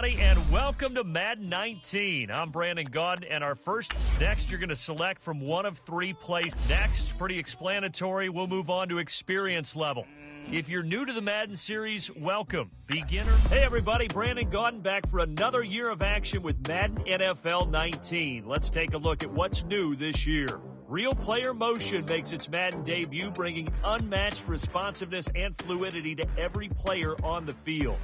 And welcome to Madden 19. I'm Brandon Gaudin, and next you're going to select from one of three plays. Next, pretty explanatory, we'll move on to experience level. If you're new to the Madden series, welcome. Beginner. Hey everybody, Brandon Gaudin back for another year of action with Madden NFL 19. Let's take a look at what's new this year. Real player motion makes its Madden debut, bringing unmatched responsiveness and fluidity to every player on the field.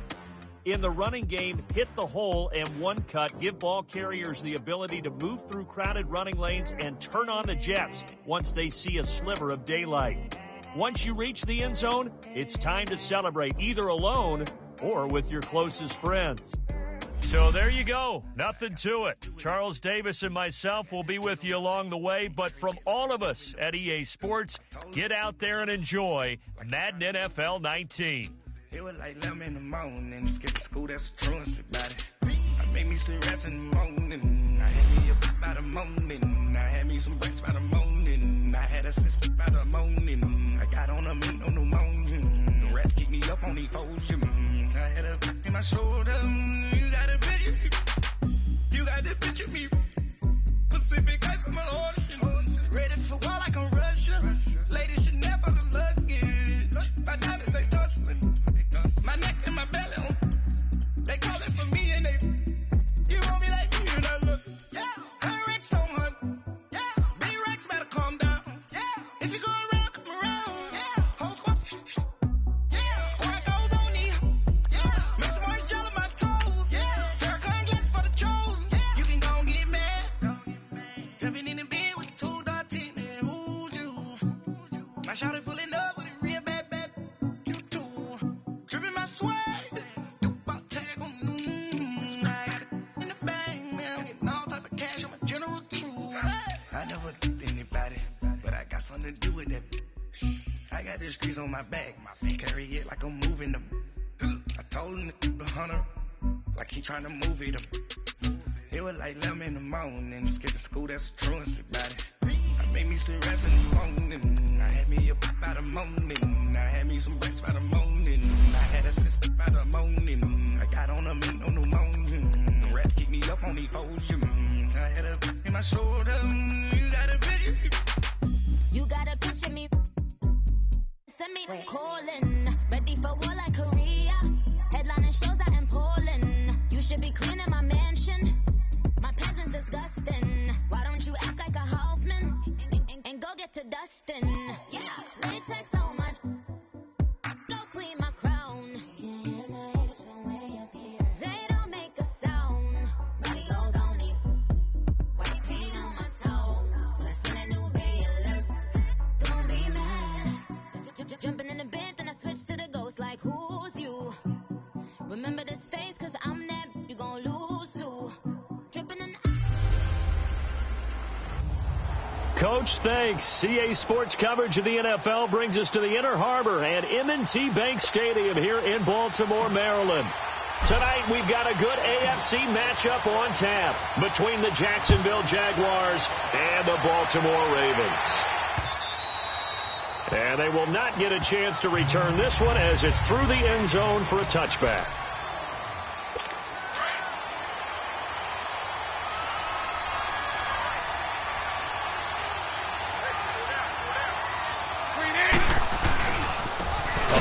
In the running game, hit the hole and one cut give ball carriers the ability to move through crowded running lanes and turn on the jets once they see a sliver of daylight. Once you reach the end zone, it's time to celebrate either alone or with your closest friends. So there you go. Nothing to it. Charles Davis and myself will be with you along the way, but from all of us at EA Sports, get out there and enjoy Madden NFL 19. It was like 11 in the morning, skip to school, that's what truancy about it. I made me some rest in the morning, I had me a pop by the morning, I had me some breakfast by the morning, I had a six by the morning, I got on a mint on the morning, the rest keep me up on the podium, I had a in my shoulder, you got a picture me, Pacific ice from an ocean, ready for war like I'm Russia, ladies should never the luggage, my diamonds they tussling. My neck and my belly on. They call it for me and they. You want me like me and I look. Yeah. Her Rex on her. Yeah. B-Rex better calm down. Yeah. If you go around, come around. Yeah. Whole squad. Yeah. Squad goes on me. Yeah. Make some orange gel on my toes. Yeah. Farrakhan glasses for the chosen. Yeah. You can go and get mad. Jumping in the bed with two dark teeth and who's you? My shawty pulling up with a real bad. You too. Dripping my swag, about tag on I got it in the bag, man. I'm getting all type of cash. I'm a general true. I never did anybody, but I got something to do with that. I got the streets on my back, carry it like I'm moving them. I told him the hunter, like he trying to move it up. It was like 11 in the morning, skip to school, that's what truancy about it. I made me some rest in the morning, I had me a pop by the morning, I had me some breakfast by the morning, I had a six by the morning, I got on a mint on the morning, the rest keep me up on the podium, I had a in my shoulder, you got a picture. You got a picture me, send me calling, ready for war like Korea, headlining shows out in Poland, you should be cleaning my mansion, my peasants disgusting, why don't you act like a Hoffman, and go get to Dustin, yeah, latex on my, go clean my crown, they don't make a sound, radios on these, white paint on my toes, listen to new bay alert, gonna be mad, jumping in the bed, then I switch to the ghost like who's you, remember this face cause I'm that, you gon' lose too, dripping in Coach, thanks. CA Sports coverage of the NFL brings us to the Inner Harbor and M&T Bank Stadium here in Baltimore, Maryland. Tonight, we've got a good AFC matchup on tap between the Jacksonville Jaguars and the Baltimore Ravens. And they will not get a chance to return this one as it's through the end zone for a touchback.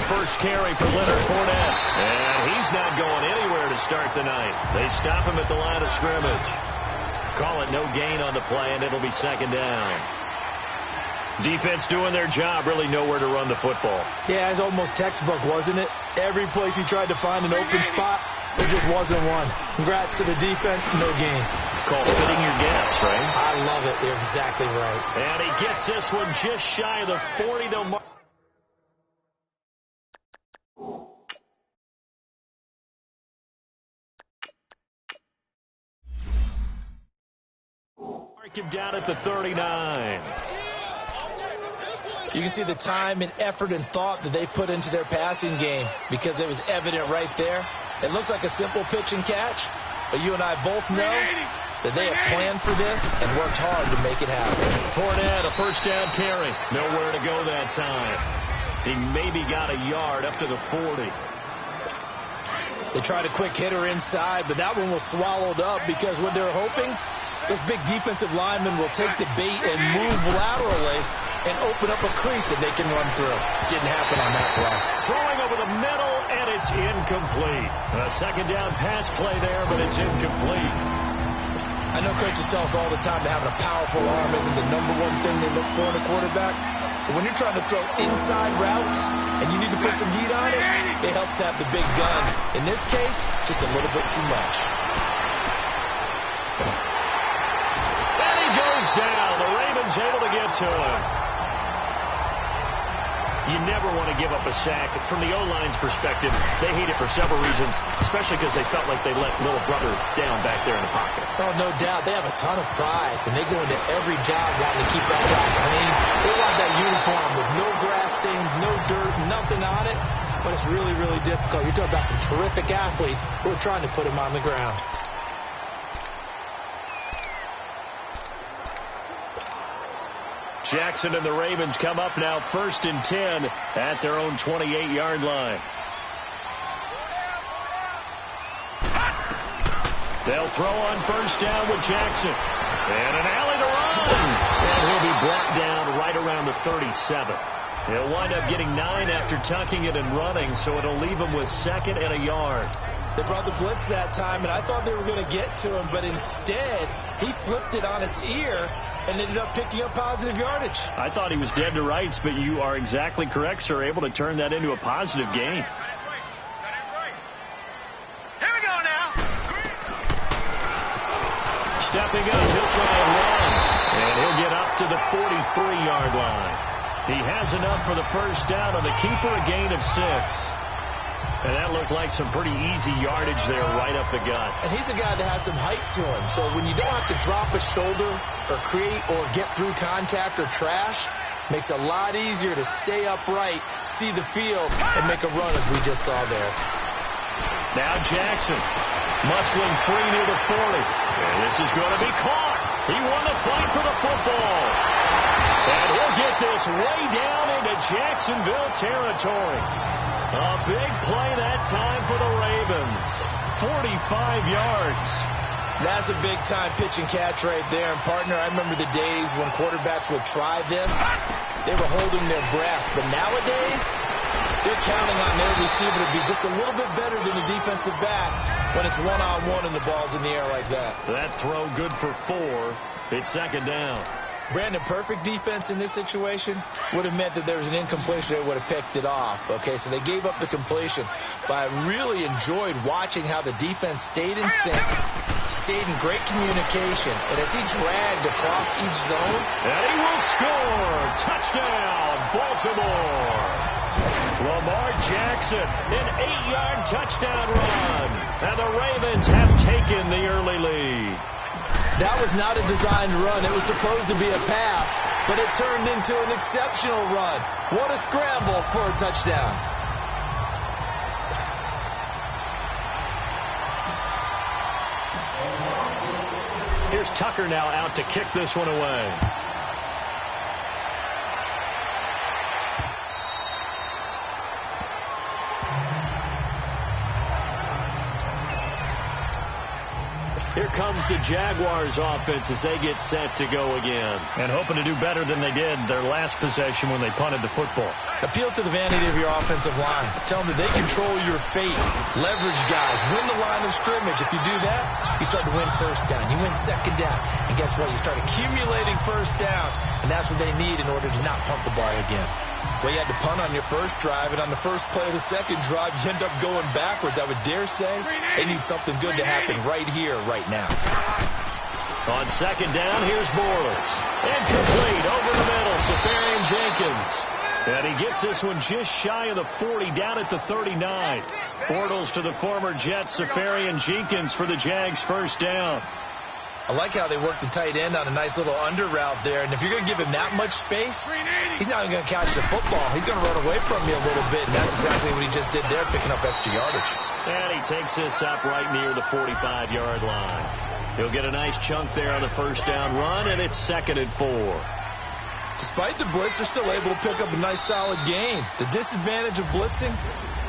First carry for Leonard Fournette, and he's not going anywhere to start the night. They stop him at the line of scrimmage. Call it no gain on the play, and it'll be second down. Defense doing their job, really nowhere to run the football. Yeah, it's almost textbook, wasn't it? Every place he tried to find an open spot, there just wasn't one. Congrats to the defense, no gain. Called fitting your gaps, right? I love it. You're exactly right. And he gets this one just shy of the 40 to mark. Mark him down at the 39. You can see the time and effort and thought that they put into their passing game because it was evident right there. It looks like a simple pitch and catch, but you and I both know that they have planned for this and worked hard to make it happen. Fournette, a first down carry. Nowhere to go that time. He maybe got a yard up to the 40. They tried a quick hitter inside, but that one was swallowed up because what they're hoping, this big defensive lineman will take the bait and move laterally and open up a crease that they can run through. Didn't happen on that play. Throwing over the middle, and it's incomplete. A second down pass play there, but it's incomplete. I know coaches tell us all the time that having a powerful arm isn't the number one thing they look for in a quarterback. But when you're trying to throw inside routes and you need to put some heat on it, it helps to have the big gun. In this case, just a little bit too much. And he goes down. The Ravens able to get to him. You never want to give up a sack. From the O-line's perspective, they hate it for several reasons, especially because they felt like they let little brother down back there in the pocket. Oh, no doubt. They have a ton of pride, and they go into every job wanting to keep that job clean. They want that uniform with no grass stains, no dirt, nothing on it. But it's really, really difficult. You're talking about some terrific athletes who are trying to put him on the ground. Jackson and the Ravens come up now 1st and 10 at their own 28-yard line. They'll throw on 1st down with Jackson. And an alley to run. And he'll be brought down right around the 37. He'll wind up getting 9 after tucking it and running, so it'll leave him with 2nd and a yard. They brought the blitz that time, and I thought they were going to get to him, but instead he flipped it on its ear and ended up picking up positive yardage. I thought he was dead to rights, but you are exactly correct, sir. Able to turn that into a positive gain. Here we go now. Stepping up, he'll try and run. And he'll get up to the 43-yard line. He has enough for the 1st down on the keeper, a gain of 6. And that looked like some pretty easy yardage there right up the gut. And he's a guy that has some height to him. So when you don't have to drop a shoulder or create or get through contact or trash, makes it a lot easier to stay upright, see the field, and make a run as we just saw there. Now Jackson muscling free near the 40. And this is going to be caught. He won the fight for the football. And he'll get this way down into Jacksonville territory. A big play that time for the Ravens. 45 yards. That's a big-time pitch and catch right there. And, partner, I remember the days when quarterbacks would try this. They were holding their breath. But nowadays, they're counting on their receiver to be just a little bit better than the defensive back when it's one-on-one and the ball's in the air like that. That throw good for 4. It's 2nd down. Brandon, perfect defense in this situation would have meant that there was an incompletion. They would have picked it off. Okay, so they gave up the completion. But I really enjoyed watching how the defense stayed in sync, stayed in great communication, and as he dragged across each zone. And he will score. Touchdown, Baltimore. Lamar Jackson, an 8-yard touchdown run. And the Ravens have taken the early lead. That was not a designed run. It was supposed to be a pass, but it turned into an exceptional run. What a scramble for a touchdown. Here's Tucker now out to kick this one away. Here comes the Jaguars offense as they get set to go again. And hoping to do better than they did their last possession when they punted the football. Appeal to the vanity of your offensive line. Tell them that they control your fate. Leverage guys. Win the line of scrimmage. If you do that, you start to win 1st down. You win 2nd down. And guess what? You start accumulating 1st downs. And that's what they need in order to not punt the ball again. Well, you had to punt on your 1st drive, and on the 1st play of the 2nd drive, you end up going backwards. I would dare say they need something good to happen right here, right now. On 2nd down, here's Bortles. Incomplete over the middle, Safarian Jenkins. And he gets this one just shy of the 40, down at the 39. Bortles to the former Jets, Safarian Jenkins for the Jags' 1st down. I like how they work the tight end on a nice little under route there. And if you're going to give him that much space, he's not even going to catch the football. He's going to run away from you a little bit. And that's exactly what he just did there, picking up extra yardage. And he takes this up right near the 45-yard line. He'll get a nice chunk there on the 1st down run, and it's 2nd and 4. Despite the blitz, they're still able to pick up a nice solid gain. The disadvantage of blitzing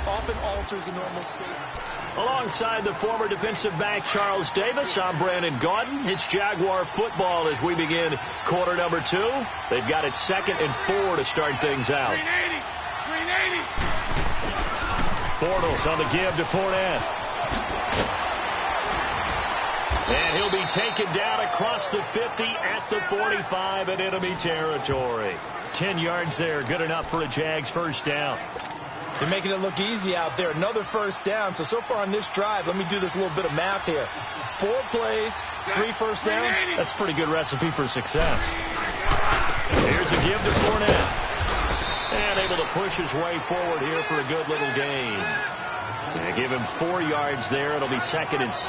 often alters the normal space. Alongside the former defensive back Charles Davis, I'm Brandon Gaudin. It's Jaguar football as we begin quarter number 2. They've got it 2nd and 4 to start things out. 380. Bortles on the give to Fournette. And he'll be taken down across the 50 at the 45 in enemy territory. 10 yards there, good enough for a Jags first down. They're making it look easy out there. Another first down. So far on this drive, let me do this little bit of math here. 4 plays, 3 first downs. That's a pretty good recipe for success. Here's a give to Fournette. And able to push his way forward here for a good little gain. They give him 4 yards there. It'll be 2nd and 6.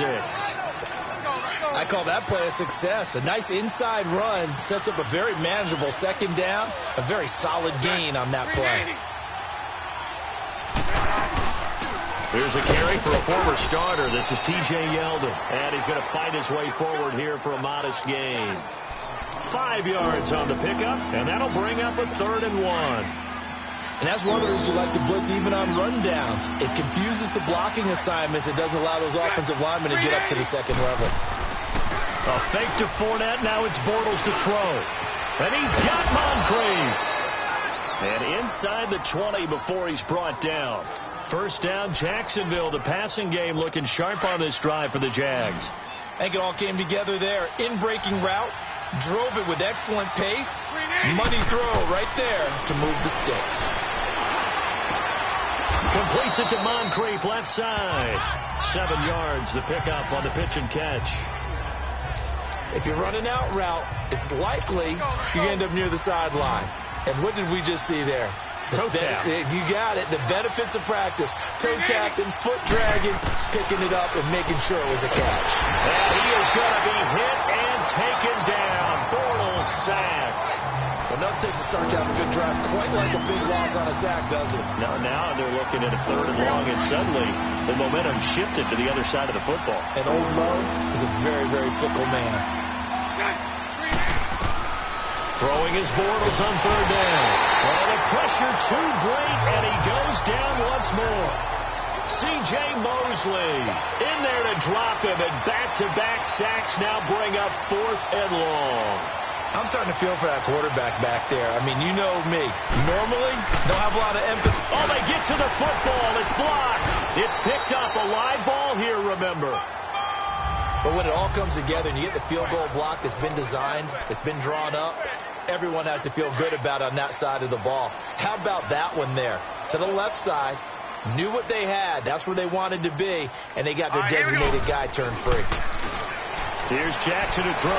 I call that play a success. A nice inside run sets up a very manageable 2nd down. A very solid gain on that play. Here's a carry for a former starter. This is T.J. Yeldon. And he's going to fight his way forward here for a modest gain. 5 yards on the pickup, and that'll bring up a 3rd and 1. And that's one of those who like to blitz even on rundowns. It confuses the blocking assignments. It doesn't allow those offensive linemen to get up to the 2nd level. A fake to Fournette. Now it's Bortles to throw. And he's got Moncrief. And inside the 20 before he's brought down. First down, Jacksonville. The passing game looking sharp on this drive for the Jags. I think it all came together there. In-breaking route. Drove it with excellent pace. Money throw right there to move the sticks. Completes it to Moncrief, left side. 7 yards, the pickup on the pitch and catch. If you're running out route, it's likely you end up near the sideline. And what did we just see there? Toe tap. You got it. The benefits of practice. Toe tapping, foot dragging, picking it up, and making sure it was a catch. And he is going to be hit and taken down. Bortles sacked. Well, nothing takes a start to have a good drive quite like a big loss on a sack, does it? Now they're looking at a 3rd and long, and suddenly the momentum shifted to the other side of the football. And Old Mo is a very, very fickle man. Throwing his Bortles on 3rd down. Well, the pressure too great, and he goes down once more. C.J. Mosley in there to drop him, and back-to-back sacks now bring up 4th and long. I'm starting to feel for that quarterback back there. I mean, you know me. Normally, don't have a lot of empathy. Oh, they get to the football. It's blocked. It's picked up. A live ball here, remember. But when it all comes together and you get the field goal block that's been designed, it's been drawn up, everyone has to feel good about on that side of the ball. How about that one there? To the left side, knew what they had. That's where they wanted to be, and they got their designated guy turned free. Here's Jackson to throw.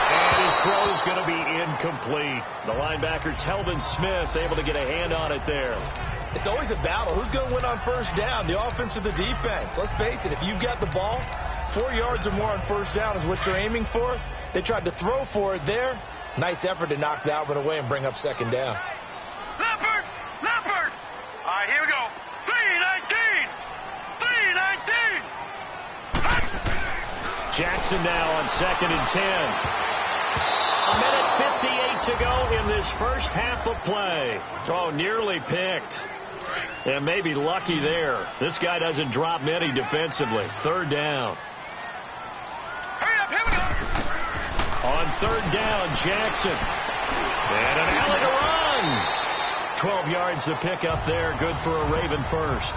And his throw is going to be incomplete. The linebacker, Telvin Smith, able to get a hand on it there. It's always a battle. Who's going to win on first down, the offense or the defense? Let's face it, if you've got the ball, 4 yards or more on first down is what you're aiming for. They tried to throw for it there. Nice effort to knock that one away and bring up 2nd down. Leopard! All right, here we go. 319! Jackson now on 2nd and 10. A minute 58 to go in this first half of play. Oh, nearly picked. And maybe lucky there. This guy doesn't drop many defensively. 3rd down. Hurry up, here we go. On 3rd down, Jackson. And an alley to run. 12 yards to pick up there. Good for a Raven first.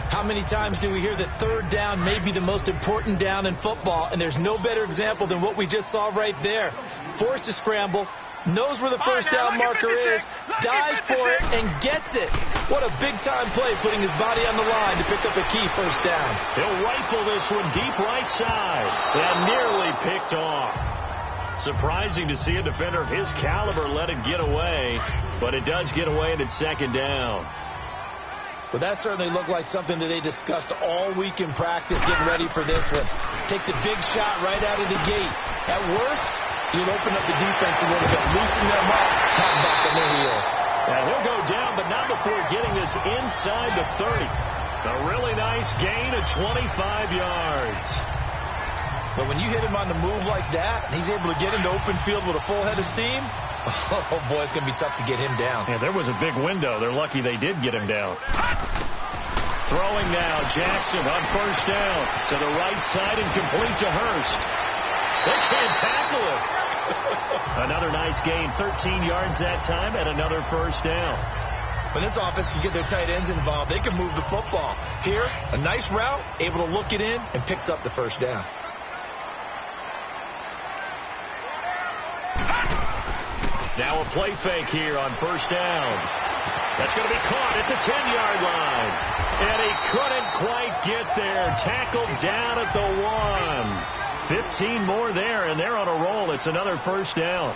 How many times do we hear that 3rd down may be the most important down in football? And there's no better example than what we just saw right there. Forced to scramble. Knows where the first down marker is, dives for it, and gets it. What a big-time play, putting his body on the line to pick up a key first down. He'll rifle this one deep right side, and nearly picked off. Surprising to see a defender of his caliber let it get away, but it does get away and it's 2nd down. Well, that certainly looked like something that they discussed all week in practice getting ready for this one. Take the big shot right out of the gate. At worst, you'll open up the defense a little bit, loosen them up, not back on their heels. Now he'll go down, but not before getting this inside the 30. A really nice gain of 25 yards. But when you hit him on the move like that, and he's able to get into open field with a full head of steam, Oh, boy, it's going to be tough to get him down. Yeah, there was a big window. They're lucky they did get him down. Throwing now, Jackson on first down to the right side and complete to Hurst. They can't tackle him. Another nice gain, 13 yards that time, and another first down. When this offense can get their tight ends involved, they can move the football. Here, a nice route, able to look it in, and picks up the first down. Now a play fake here on first down. That's going to be caught at the 10-yard line. And he couldn't quite get there. Tackled down at the 1. 15 more there, and they're on a roll. It's another first down.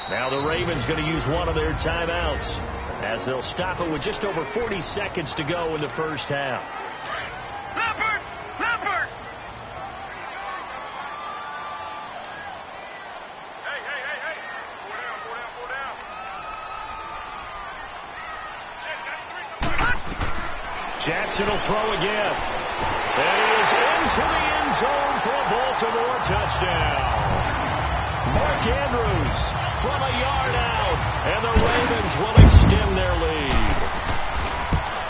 Now the Ravens going to use one of their timeouts as they'll stop it with just over 40 seconds to go in the first half. Leopard! Leopard! Hey. 4 down. Jackson will throw again. And he is into the end zone for a Baltimore touchdown. Mark Andrews from a yard out, and the Ravens will extend their lead.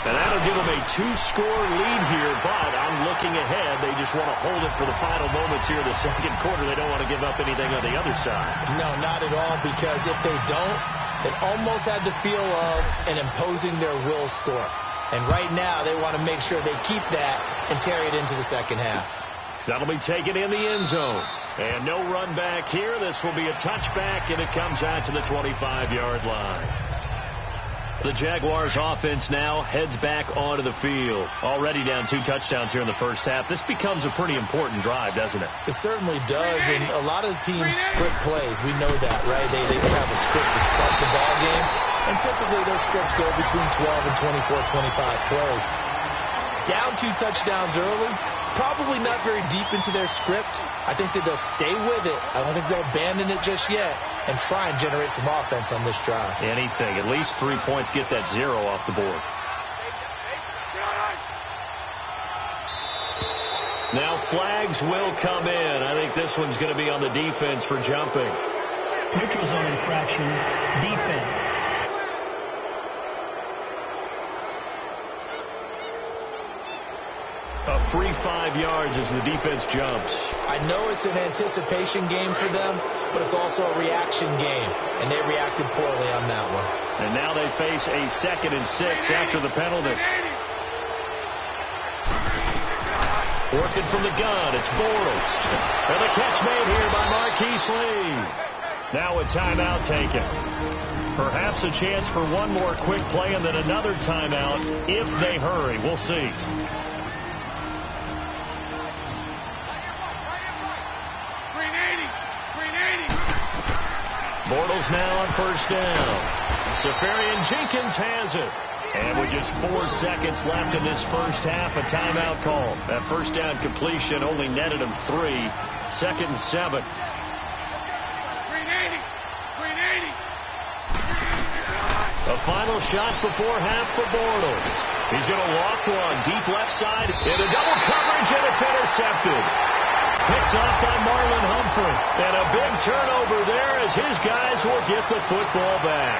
And that'll give them a 2-score lead here, but I'm looking ahead. They just want to hold it for the final moments here in the second quarter. They don't want to give up anything on the other side. No, not at all, because if they don't, it almost had the feel of an imposing their will score. And right now, they want to make sure they keep that and carry it into the second half. That'll be taken in the end zone. And no run back here. This will be a touchback, and it comes out to the 25-yard line. The Jaguars offense now heads back onto the field. Already down 2 touchdowns here in the first half. This becomes a pretty important drive, doesn't it? It certainly does, and a lot of the teams script plays. We know that, right? They have a script to start the ball game, and typically those scripts go between 12 and 24, 25 plays. Down 2 touchdowns early, probably not very deep into their script. I think that they'll stay with it. I don't think they'll abandon it just yet and try and generate some offense on this drive. Anything. At least 3 points, get that 0 off the board. Now flags will come in. I think this one's going to be on the defense for jumping. Neutral zone infraction, defense. A free 5 yards as the defense jumps. I know it's an anticipation game for them, but it's also a reaction game, and they reacted poorly on that one. And now they face a 2nd and 6 after the penalty. Working from the gun, it's Bortles. And the catch made here by Marquise Lee. Now a timeout taken. Perhaps a chance for one more quick play and then another timeout if they hurry. We'll see. Bortles now on first down. Safarian Jenkins has it. And with just 4 seconds left in this first half, a timeout call. That first down completion only netted him 3. 2nd and 7. A final shot before half for Bortles. He's going to walk one deep left side into double coverage, and it's intercepted. Picked off by Marlon Humphrey. And a big turnover there as his guys will get the football back.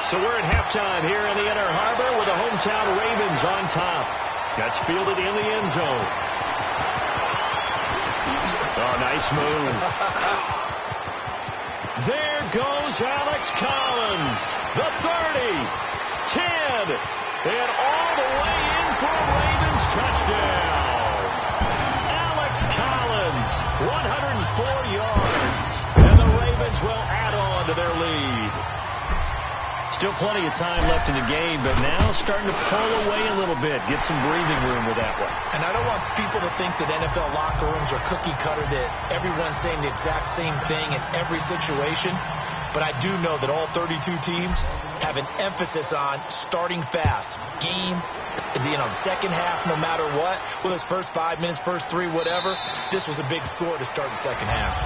So we're at halftime here in the Inner Harbor with the hometown Ravens on top. That's fielded in the end zone. Oh, nice move. There goes Alex Collins. The 30, 10, and all the way in for a Ravens touchdown. Collins, 104 yards, and the Ravens will add on to their lead. Still plenty of time left in the game, but now starting to pull away a little bit, get some breathing room with that one. And I don't want people to think that NFL locker rooms are cookie cutter, that everyone's saying the exact same thing in every situation. But I do know that all 32 teams have an emphasis on starting fast. Game, the second half, no matter what, whether it's first 5 minutes, first 3, whatever, this was a big score to start the second half.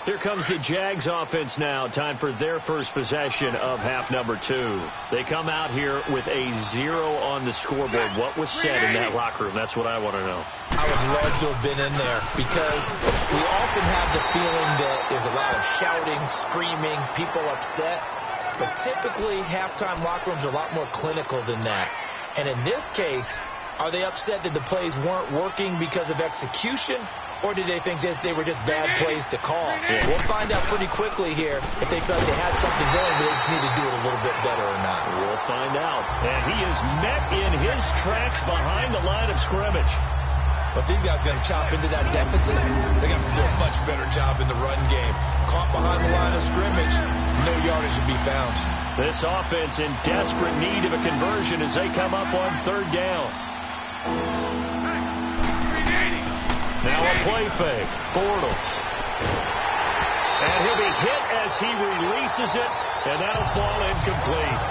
Here comes the Jags offense now. Time for their first possession of half number 2. They come out here with a 0 on the scoreboard. What was said in that locker room? That's what I want to know. I would love to have been in there because we often have the feeling that there's a lot of shouting, screaming, people upset. But typically, halftime locker rooms are a lot more clinical than that. And in this case, are they upset that the plays weren't working because of execution? Or did they think they were just bad plays to call? Yeah. We'll find out pretty quickly here if they felt they had something going, but they just need to do it a little bit better or not. We'll find out. And he is met in his tracks behind the line of scrimmage. But these guys are going to chop into that deficit. They got to do a much better job in the run game. Caught behind the line of scrimmage, no yardage to be found. This offense in desperate need of a conversion as they come up on 3rd down. Now a play fake. Bortles. And he'll be hit as he releases it, and that'll fall incomplete.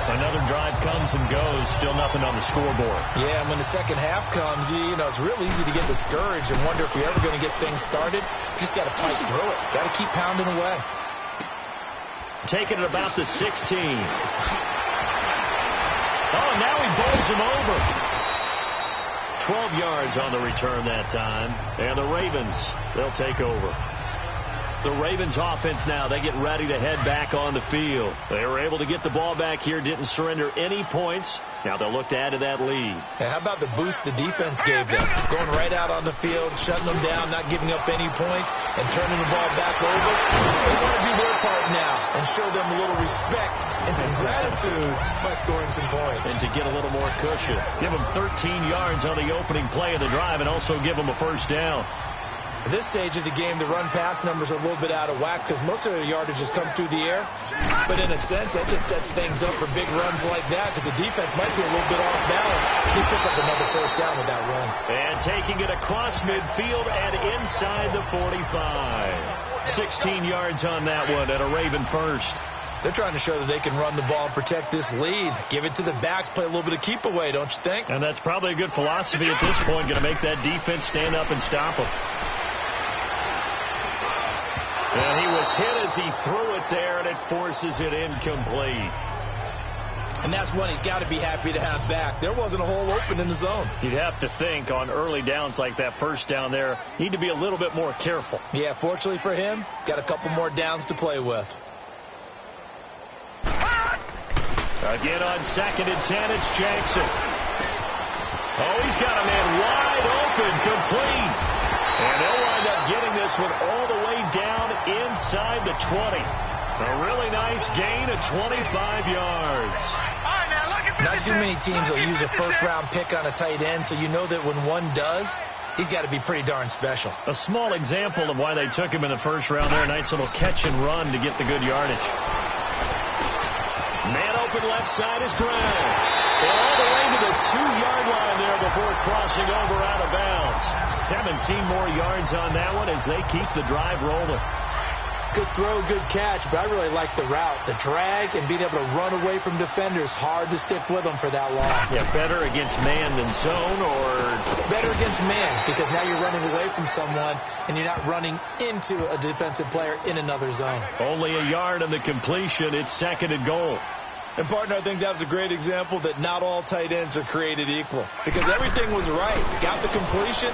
Another drive comes and goes. Still nothing on the scoreboard. Yeah, and when the second half comes, you know, it's real easy to get discouraged and wonder if you're ever going to get things started. You just got to fight through it. Got to keep pounding away. Taking it about the 16. Oh, now he bowls him over. 12 yards on the return that time. And the Ravens, they'll take over. The Ravens offense now, they get ready to head back on the field. They were able to get the ball back here, didn't surrender any points. Now they'll look to add to that lead. And how about the boost the defense gave them? Going right out on the field, shutting them down, not giving up any points, and turning the ball back over. They want to do their part now and show them a little respect and some gratitude by scoring some points. And to get a little more cushion. Give them 13 yards on the opening play of the drive and also give them a first down. At this stage of the game, the run-pass numbers are a little bit out of whack because most of their yardage has come through the air. But in a sense, that just sets things up for big runs like that because the defense might be a little bit off balance. They pick up another first down with that run. And taking it across midfield and inside the 45. 16 yards on that one and a Raven first. They're trying to show that they can run the ball and protect this lead. Give it to the backs, play a little bit of keep away, don't you think? And that's probably a good philosophy at this point, going to make that defense stand up and stop them. And he was hit as he threw it there, and it forces it incomplete. And that's one he's got to be happy to have back. There wasn't a hole open in the zone. You'd have to think on early downs like that first down there, need to be a little bit more careful. Yeah, fortunately for him, got a couple more downs to play with. Again on 2nd and 10, it's Jackson. Oh, he's got a man wide open, complete. And they'll wind up getting this one all the way down inside the 20. A really nice gain of 25 yards. Not too many teams will use a first-round pick on a tight end, so you know that when one does, he's got to be pretty darn special. A small example of why they took him in the first round there. A nice little catch and run to get the good yardage. Man open left side is Brown. All the way to the 2-yard line there before crossing over out of bounds. 17 more yards on that one as they keep the drive rolling. Good throw, good catch, but I really like the route. The drag and being able to run away from defenders, hard to stick with them for that long. Yeah, better against man than zone, or? Better against man, because now you're running away from someone and you're not running into a defensive player in another zone. Only a yard on the completion. It's 2nd and goal. And, partner, I think that was a great example that not all tight ends are created equal. Because everything was right. Got the completion,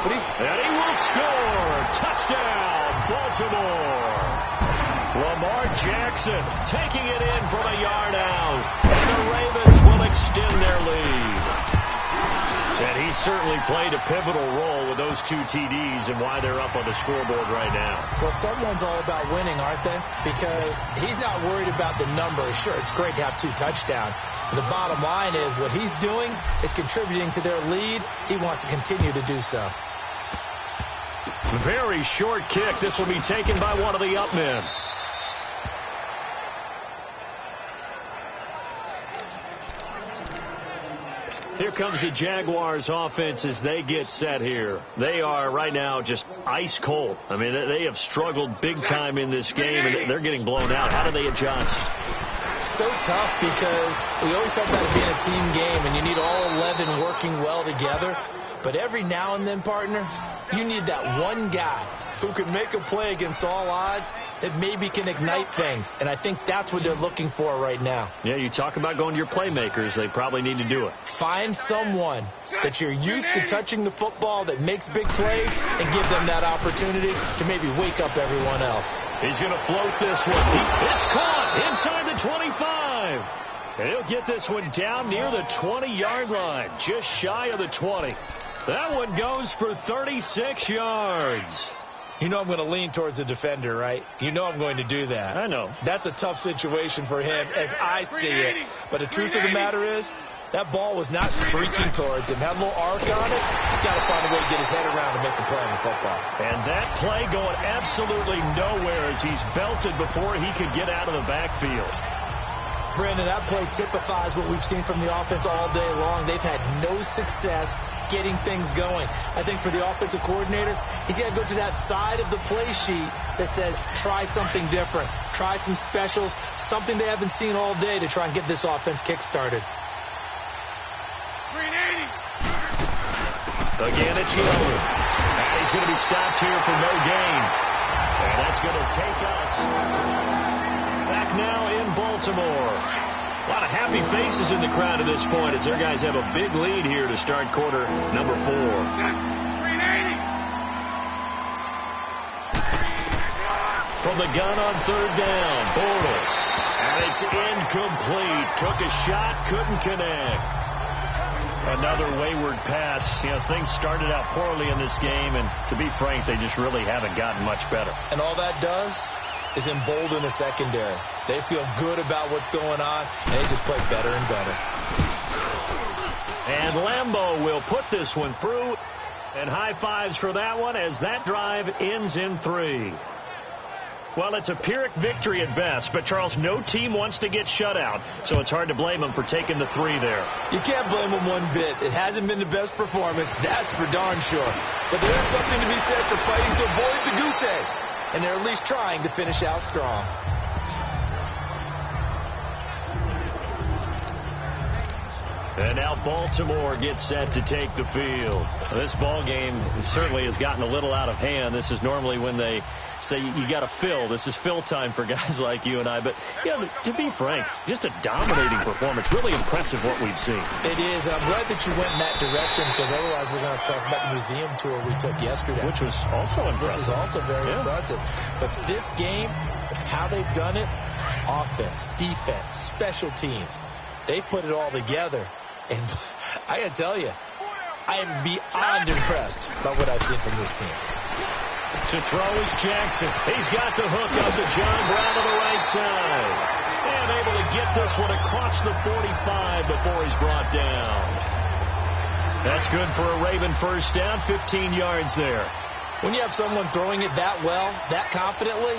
but and he will score! Touchdown, Baltimore! Lamar Jackson taking it in from a yard out. And the Ravens will extend their lead. And he certainly played a pivotal role with those 2 TDs and why they're up on the scoreboard right now. Well, someone's all about winning, aren't they? Because he's not worried about the number. Sure, it's great to have 2 touchdowns. But the bottom line is what he's doing is contributing to their lead. He wants to continue to do so. Very short kick. This will be taken by one of the up men. Here comes the Jaguars offense as they get set here. They are right now just ice cold. I mean, they have struggled big time in this game, and they're getting blown out. How do they adjust? So tough because we always talk about it being a team game, and you need all 11 working well together. But every now and then, partner, you need that one guy who can make a play against all odds that maybe can ignite things. And I think that's what they're looking for right now. Yeah, you talk about going to your playmakers. They probably need to do it. Find someone that you're used to touching the football that makes big plays and give them that opportunity to maybe wake up everyone else. He's going to float this one deep. It's caught inside the 25. And he'll get this one down near the 20-yard line, just shy of the 20. That one goes for 36 yards. You know I'm going to lean towards the defender, right? You know I'm going to do that. I know. That's a tough situation for him as I see it. But the truth of the matter is, that ball was not streaking towards him. Had a little arc on it. He's got to find a way to get his head around to make the play on the football. And that play going absolutely nowhere as he's belted before he could get out of the backfield. Brandon, that play typifies what we've seen from the offense all day long. They've had no success getting things going. I think for the offensive coordinator, he's got to go to that side of the play sheet that says try something different, try some specials, something they haven't seen all day to try and get this offense kick-started. Again, it's Yoder. And he's going to be stopped here for no gain. And that's going to take us back now in Baltimore. A lot of happy faces in the crowd at this point as their guys have a big lead here to start quarter number 4. From the gun on third down, Bortles. And it's incomplete. Took a shot, couldn't connect. Another wayward pass. You know, things started out poorly in this game, and to be frank, they just really haven't gotten much better. And all that does is embolden the secondary. They feel good about what's going on, and they just play better and better. And Lambeau will put this one through, and high fives for that one as that drive ends in 3. Well, it's a Pyrrhic victory at best, but, Charles, no team wants to get shut out, so it's hard to blame them for taking the 3 there. You can't blame them one bit. It hasn't been the best performance, that's for darn sure. But there is something to be said for fighting to avoid the goose egg, and they're at least trying to finish out strong. And now Baltimore gets set to take the field. This ball game certainly has gotten a little out of hand. This is normally when they say you got to fill. This is fill time for guys like you and I. But, yeah, to be frank, just a dominating performance. Really impressive what we've seen. It is. I'm glad that you went in that direction because otherwise we're going to talk about the museum tour we took yesterday. Which was also impressive. Which was also very impressive. But this game, how they've done it, offense, defense, special teams, they put it all together. And I got to tell you, I am beyond impressed by what I've seen from this team. To throw is Jackson. He's got the hook up to John Brown on the right side. And able to get this one across the 45 before he's brought down. That's good for a Raven first down, 15 yards there. When you have someone throwing it that well, that confidently,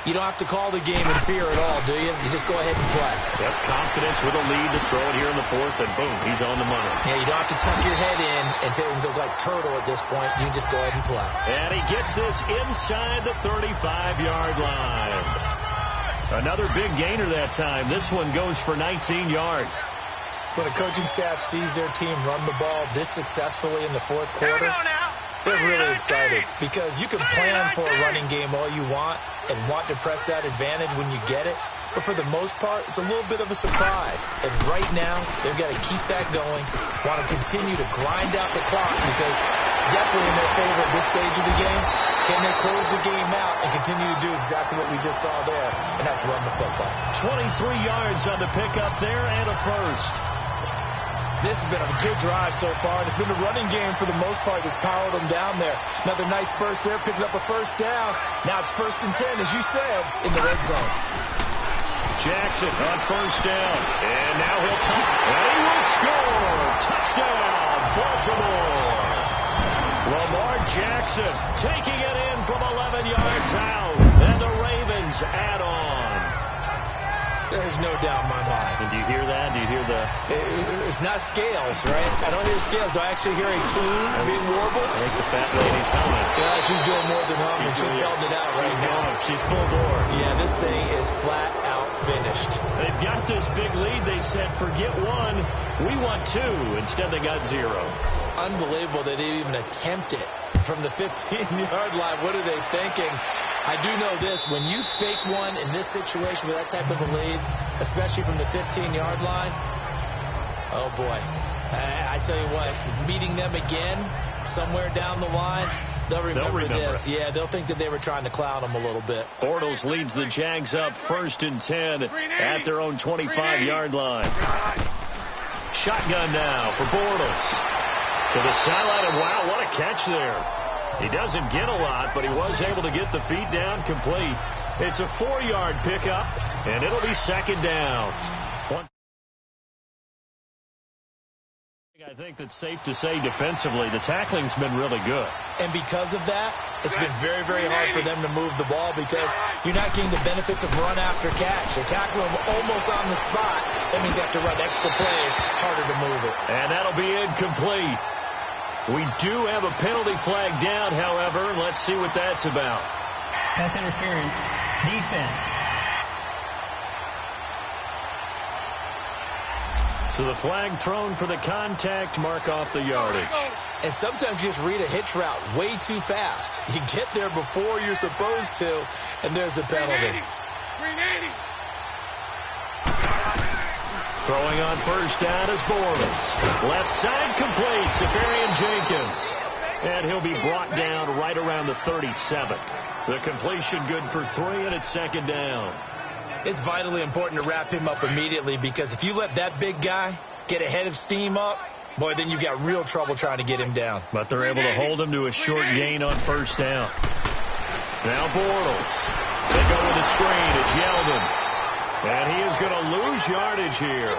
you don't have to call the game in fear at all, do you? You just go ahead and play. Yep, confidence with a lead to throw it here in the 4th, and boom, he's on the money. Yeah, you don't have to tuck your head in and go like turtle at this point. You just go ahead and play. And he gets this inside the 35-yard line. Another big gainer that time. This one goes for 19 yards. When a coaching staff sees their team run the ball this successfully in the 4th quarter, they're really excited because you can plan for a running game all you want and want to press that advantage when you get it. But for the most part, it's a little bit of a surprise. And right now, they've got to keep that going, want to continue to grind out the clock because it's definitely in their favor at this stage of the game. Can they close the game out and continue to do exactly what we just saw there, and that's run the football. 23 yards on the pickup there and a first. This has been a good drive so far. It's been the running game for the most part that's powered them down there. Another nice burst there, picking up a first down. Now it's 1st and 10, as you said, in the red zone. Jackson on first down. And now he'll top. And he will score. Touchdown, Baltimore. Lamar Jackson taking it in from 11 yards out. And the Ravens add on. There's no doubt in my mind. And do you hear that? Do you hear the... It's not scales, right? I don't hear scales. Do I actually hear a tune being warbled? I think the fat lady's humming. Yeah, she's doing more than humming. She's belting it out right now. She's full bore. Yeah, this thing is flat out finished. They've got this big lead. They said, forget 1. We want 2. Instead, they got 0. Unbelievable that they even attempt it. from the 15-yard line. What are they thinking? I do know this. When you fake one in this situation with that type of a lead, especially from the 15-yard line, oh, boy. I tell you what, meeting them again somewhere down the line, they'll remember this. Yeah, they'll think that they were trying to clown them a little bit. Bortles leads the Jags up 1st and 10 at their own 25-yard line. Shotgun now for Bortles. To the sideline, and wow, what a catch there. He doesn't get a lot, but he was able to get the feet down complete. It's a 4-yard pickup, and it'll be 2nd down. I think that's safe to say defensively, the tackling's been really good. And because of that, it's been very, very hard for them to move the ball because you're not getting the benefits of run after catch. They tackle them almost on the spot. That means you have to run extra plays, harder to move it. And that'll be incomplete. We do have a penalty flag down, however. Let's see what that's about. Pass interference. Defense. So the flag thrown for the contact, mark off the yardage. And sometimes you just read a hitch route way too fast. You get there before you're supposed to, and there's the penalty. Throwing on 1st down is Bortles. Left side complete, Safarian Jenkins. And he'll be brought down right around the 37. The completion good for 3, and it's 2nd down. It's vitally important to wrap him up immediately because if you let that big guy get ahead of steam up, boy, then you've got real trouble trying to get him down. But they're able to hold him to a short gain on 1st down. Now Bortles. They go with a screen. It's Yeldon. And he is going to lose yardage here.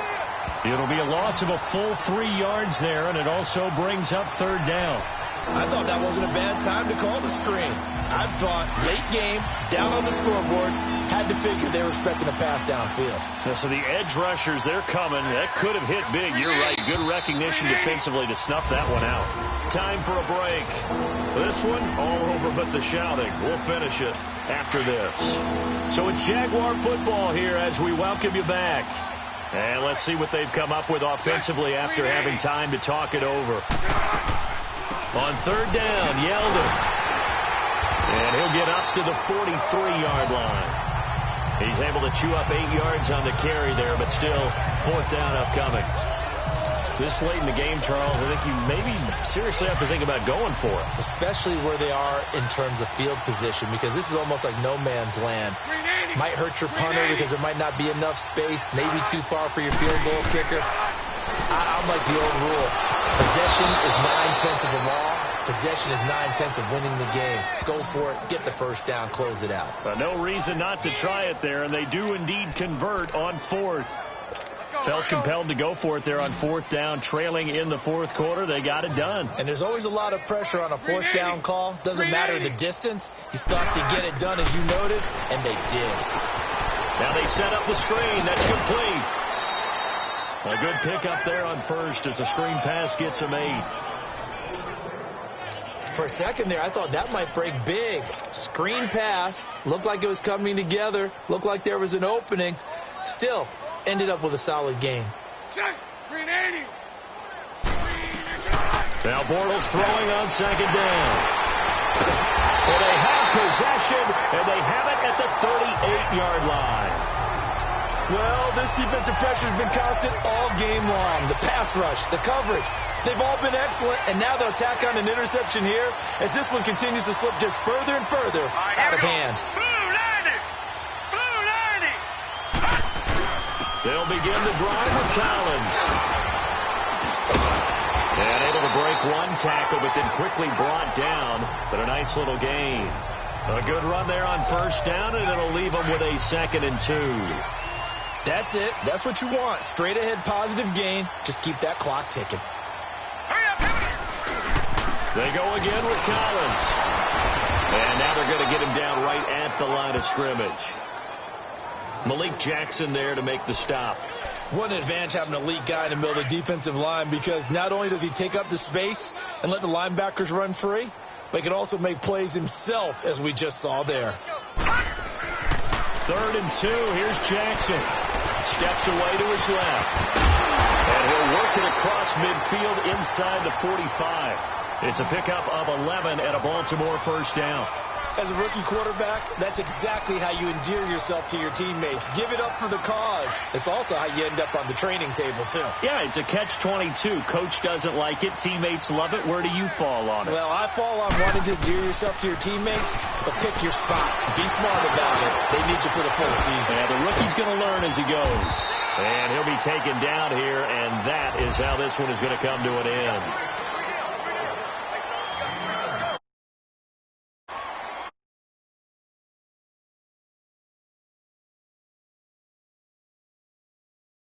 It'll be a loss of a full 3 yards there, and it also brings up 3rd down. I thought that wasn't a bad time to call the screen. I thought late game, down on the scoreboard, had to figure they were expecting a pass downfield. Yeah, so the edge rushers, they're coming. That could have hit big. You're right. Good recognition defensively to snuff that one out. Time for a break. This one, all over but the shouting. We'll finish it after this. So it's Jaguar football here as we welcome you back. And let's see what they've come up with offensively after having time to talk it over. On 3rd down, Yeldon. And he'll get up to the 43-yard line. He's able to chew up 8 yards on the carry there, but still 4th down upcoming. This late in the game, Charles, I think you maybe seriously have to think about going for it. Especially where they are in terms of field position, because this is almost like no man's land. Might hurt your punter because there might not be enough space, maybe too far for your field goal kicker. I'm like the old rule. Possession is 9/10 of the law. Possession is 9/10 of winning the game. Go for it. Get the 1st down. Close it out. No reason not to try it there, and they do indeed convert on 4th. Felt compelled to go for it there on 4th down, trailing in the 4th quarter. They got it done. And there's always a lot of pressure on a 4th down call. Doesn't matter the distance. You still have to get it done, as you noted, and they did. Now they set up the screen. That's complete. A good pickup there on 1st as the screen pass gets him 8. For a second there, I thought that might break big. Screen pass. Looked like it was coming together. Looked like there was an opening. Still, ended up with a solid game. Now Bortles throwing on 2nd down. Well, they have possession, and they have it at the 38-yard line. Well, this defensive pressure has been constant all game long. The pass rush, the coverage, they've all been excellent, and now they'll tack on an interception here as this one continues to slip just further and further out of hand. They'll begin the drive with Collins. And able to break one tackle, but then quickly brought down. But a nice little gain. A good run there on 1st down, and it'll leave them with a 2nd and 2. That's it. That's what you want. Straight ahead positive gain. Just keep that clock ticking. They go again with Collins. And now they're going to get him down right at the line of scrimmage. Malik Jackson there to make the stop. What an advantage having an elite guy in the middle of the defensive line, because not only does he take up the space and let the linebackers run free, but he can also make plays himself, as we just saw there. 3rd and 2. Here's Jackson. Steps away to his left. And he'll work it across midfield inside the 45. It's a pickup of 11 and a Baltimore first down. As a rookie quarterback, that's exactly how you endear yourself to your teammates. Give it up for the cause. It's also how you end up on the training table, too. Yeah, it's a catch-22. Coach doesn't like it. Teammates love it. Where do you fall on it? Well, I fall on wanting to endear yourself to your teammates, but pick your spots. Be smart about it. They need you for the full season. Yeah, the rookie's going to learn as he goes. And he'll be taken down here, and that is how this one is going to come to an end.